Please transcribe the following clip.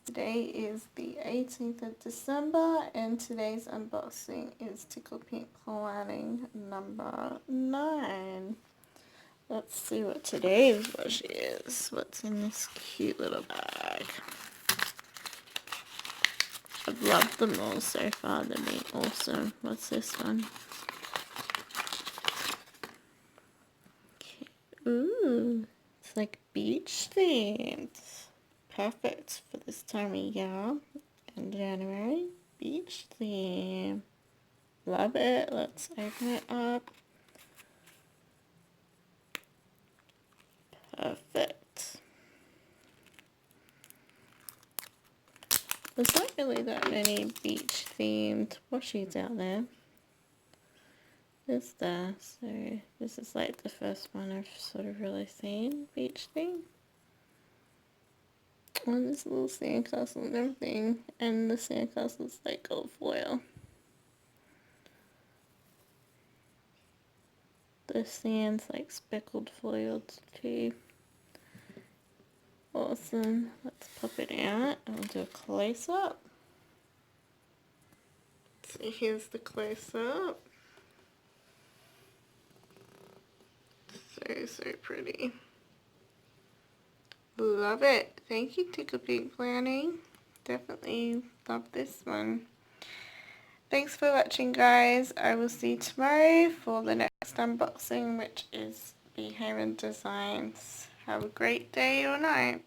Today is the 18th of December and today's unboxing is Tickled Pink Planning number 9. Let's see what today's washi is. What's in this cute little bag? I've loved them all so far. They've been awesome. What's this one? Okay. Ooh, it's like beach themed. Perfect for this time of year in January. Beach theme. Love it. Let's open it up. Perfect. There's not really that many beach themed washies out there. Is there? So this is like the first one I've sort of really seen beach theme. Oh, this little sandcastle and everything, and the sandcastle's like gold foil. The sand's like speckled foiled too. Awesome. Let's pop it out and we'll do a close up. So here's the close up. So pretty. Love it. Thank you, Tickled Pink Planning. Definitely love this one. Thanks for watching, guys. I will see you tomorrow for the next unboxing, which is Beehaven Designs. Have a great day or night.